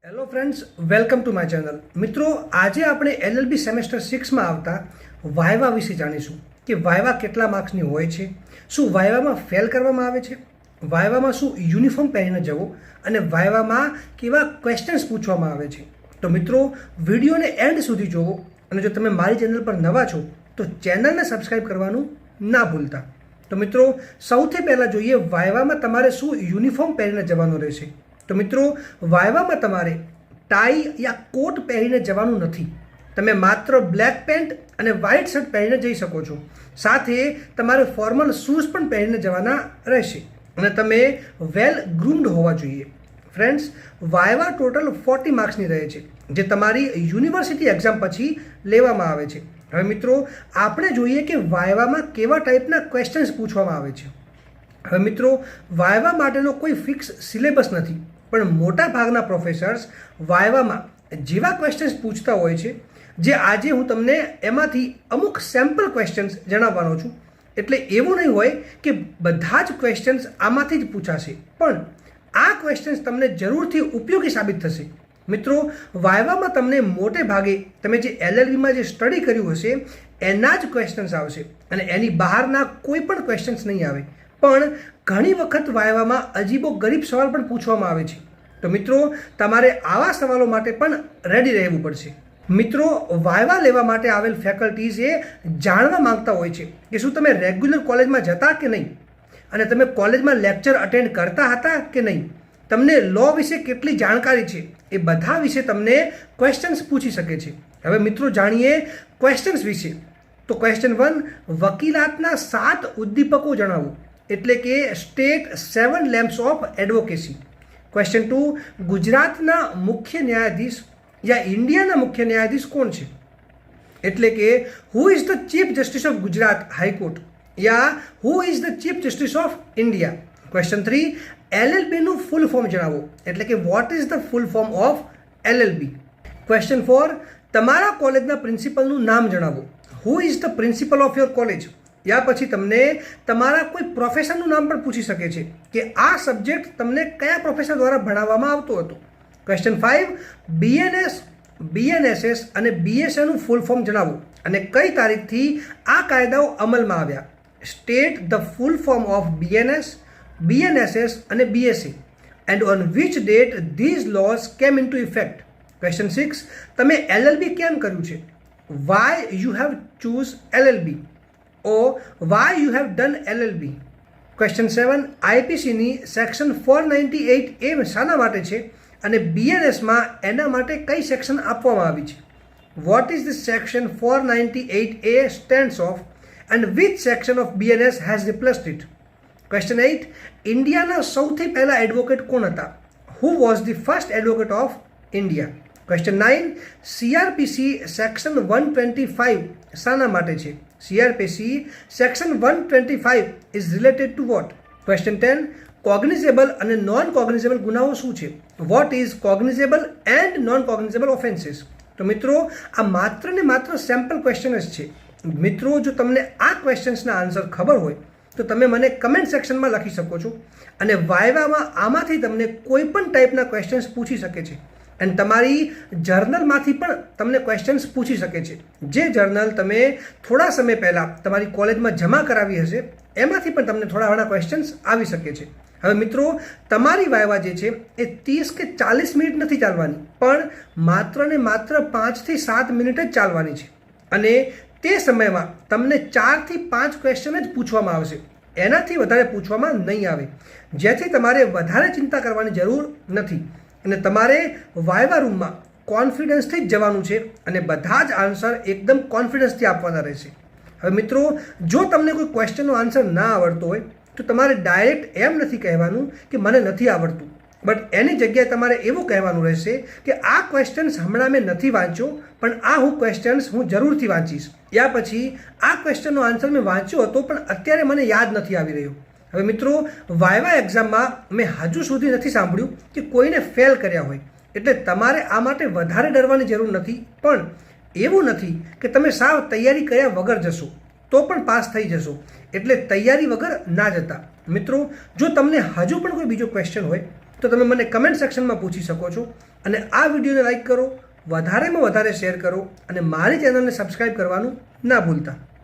Hello friends, welcome to my channel. મિત્રો, આજે આપણે LLB સેમેસ્ટર 6માં આવતા વાયવા વિશે જાણીશું કે વાયવા કેટલા માર્ક્સની હોય છે, શું વાયવામાં ફેલ કરવામાં આવે છે, વાયવામાં શું યુનિફોર્મ પહેરીને જવો અને વાયવામાં કેવા ક્વેશ્ચન્સ પૂછવામાં આવે છે. તો મિત્રો, વિડીયોને એન્ડ સુધી જોવો અને જો તમે મારી ચેનલ પર નવા છો તો ચેનલને સબસ્ક્રાઈબ કરવાનું ના ભૂલતા. તો મિત્રો, સૌથી પહેલાં જોઈએ વાયવામાં તમારે શું યુનિફોર્મ પહેરીને જવાનું રહેશે. તો મિત્રો, વાયવામાં તમારે ટાઈ યા કોટ પહેરીને જવાનું નથી. તમે માત્ર બ્લેક પેન્ટ અને વ્હાઇટ શર્ટ પહેરીને જઈ શકો છો. સાથે તમારે ફોર્મલ શૂઝ પણ પહેરીને જવાના રહેશે અને તમે વેલ ગ્રૂમ્ડ હોવા જોઈએ. ફ્રેન્ડ્સ, વાયવા ટોટલ 40 માર્ક્સની રહે છે, જે તમારી યુનિવર્સિટી એક્ઝામ પછી લેવામાં આવે છે. હવે મિત્રો, આપણે જોઈએ કે વાયવામાં કેવા ટાઈપના ક્વેશ્ચન્સ પૂછવામાં આવે છે. હવે મિત્રો, વાયવા માટેનો કોઈ ફિક્સ સિલેબસ નથી, પણ મોટા ભાગના પ્રોફેસર્સ વાયવામાં જેવા ક્વેશ્ચન્સ પૂછતા હોય છે, જે આજે હું તમને એમાંથી અમુક સેમ્પલ ક્વેશ્ચન્સ જણાવવાનો છું. એટલે એવું નહીં હોય કે બધા જ ક્વેશ્ચન્સ આમાંથી જ પૂછાશે, પણ આ ક્વેશ્ચન્સ તમને જરૂરથી ઉપયોગી સાબિત થશે. મિત્રો, વાયવામાં તમને મોટે ભાગે તમે જે LLBમાં જે સ્ટડી કર્યું હશે એના જ ક્વેશ્ચન્સ આવશે અને એની બહારના કોઈ પણ ક્વેશ્ચન્સ નહીં આવે. પણ ઘણી વખત વાયવામાં અજીબો ગરીબ સવાલ પણ પૂછવામાં આવે છે. તો મિત્રો, તમારે આવા સવાલો માટે પણ રેડી રહેવું પડશે. મિત્રો, વાયવા લેવા માટે આવેલ ફેકલ્ટીઝ એ જાણવા માંગતા હોય છે કે શું તમે રેગ્યુલર કોલેજમાં જતા કે નહીં, અને તમે કોલેજમાં લેક્ચર અટેન્ડ કરતા હતા કે નહીં, તમને લો વિશે કેટલી જાણકારી છે, એ બધા વિશે તમને ક્વેશ્ચન્સ પૂછી શકે છે. હવે મિત્રો, જાણીએ ક્વેશ્ચન્સ વિશે. તો ક્વેશ્ચન 1, વકીલાતના 7 ઉદ્દીપકો જણાવો, એટલે કે સ્ટેટ 7 લેમ્પ્સ ઓફ એડવોકેસી. ક્વેશ્ચન 2, ગુજરાતના મુખ્ય ન્યાયાધીશ યા ઇન્ડિયાના મુખ્ય ન્યાયાધીશ કોણ છે, એટલે કે who is the chief justice of Gujarat high court યા who is the chief justice of India. Question 3, LLBનું ફૂલ ફોર્મ જણાવો, એટલે કે what is the full form of LLB. Question 4, તમારા કોલેજના પ્રિન્સિપલનું નામ જણાવો, who is the principal of your college. યા પછી તમને તમારા કોઈ પ્રોફેસરનું નામ પણ પૂછી શકે છે કે આ સબ્જેક્ટ તમને કયા પ્રોફેસર દ્વારા ભણાવવામાં આવતો હતો. ક્વેશ્ચન 5, BNS, BNSS અને BSAનું ફૂલ ફોર્મ જણાવો અને કઈ તારીખથી આ કાયદાઓ અમલમાં આવ્યા. State the full form of BNS, BNSS અને BSA and on which date these laws came into effect. Question 6, તમે LLB કેમ કર્યું છે, why you have choose LLB or why you have done LLB. Question 7, IPCની section 498A શાના માટે છે અને BNSમાં એના માટે કઈ સેક્શન આપવામાં આવી છે. What is the section 498A stands of and which section of BNS has replaced it. Question 8, ઇન્ડિયાના સૌથી પહેલા એડવોકેટ કોણ હતા, who was the first advocate of India. Question 9, CRPC section 125 શાના માટે છે, CRPC section 125 is related to what. Question 10, cognizable અને non cognizable ગુનાઓ શું છે, what is cognizable and non cognizable offences. તો મિત્રો, આ માત્ર ને માત્ર સેમ્પલ ક્વેશ્ચન્સ છે. મિત્રો, જો તમને આ ક્વેશ્ચન્સના આન્સર ખબર હોય તો તમે મને કમેન્ટ સેક્શનમાં લખી શકો છો, અને વાયવામાં આમાંથી તમને કોઈ પણ ટાઈપના ક્વેશ્ચન્સ પૂછી શકે છે અને તમારી જર્નલમાંથી પણ તમને ક્વેશ્ચન્સ પૂછી શકે છે. જે જર્નલ તમે થોડા સમય પહેલાં તમારી કોલેજમાં જમા કરાવી હશે એમાંથી પણ તમને થોડા ઘણા ક્વેશ્ચન્સ આવી શકે છે. હવે મિત્રો, તમારી વાયવા જે છે એ 30 કે 40 મિનિટ નથી ચાલવાની, પણ માત્ર ને માત્ર 5 થી 7 મિનિટ જ ચાલવાની છે. અને તે સમયમાં તમને 4 થી 5 ક્વેશ્ચન જ પૂછવામાં આવશે, એનાથી વધારે પૂછવામાં નહીં આવે, જેથી તમારે વધારે ચિંતા કરવાની જરૂર નથી અને તમારે વાયવા રૂમમાં કોન્ફિડન્સથી જ જવાનું છે અને બધા જ આન્સર એકદમ કોન્ફિડન્સથી આપવાના રહેશે. હવે મિત્રો, જો તમને કોઈ ક્વેશ્ચનનો આન્સર ના આવડતો હોય તો તમારે ડાયરેક્ટ એમ નથી કહેવાનું કે મને નથી આવડતું, બટ એની જગ્યાએ તમારે એવું કહેવાનું રહેશે કે આ ક્વેશ્ચન્સ હમણાં મેં નથી વાંચ્યો, પણ આ ક્વેશ્ચન્સ હું જરૂરથી વાંચીશ. યા પછી આ ક્વેશ્ચનનો આન્સર મેં વાંચ્યો હતો પણ અત્યારે મને યાદ નથી આવી રહ્યો. હવે મિત્રો, વાયવા એક્ઝામમાં મેં હજુ સુધી નથી સાંભળ્યું કે કોઈને ફેલ કર્યા હોય, એટલે તમારે આ માટે વધારે ડરવાની જરૂર નથી. પણ એવું નથી કે તમે સાવ તૈયારી કર્યા વગર જશો તો પણ પાસ થઈ જશો, એટલે તૈયારી વગર ના જતા. મિત્રો, જો તમને હજુ પણ કોઈ બીજો ક્વેશ્ચન હોય તો તમે મને કમેન્ટ સેક્શનમાં પૂછી શકો છો. અને આ વિડીયોને લાઈક કરો, વધારેમાં વધારે શેર કરો અને મારી ચેનલને સબસ્ક્રાઈબ કરવાનું ના ભૂલતા.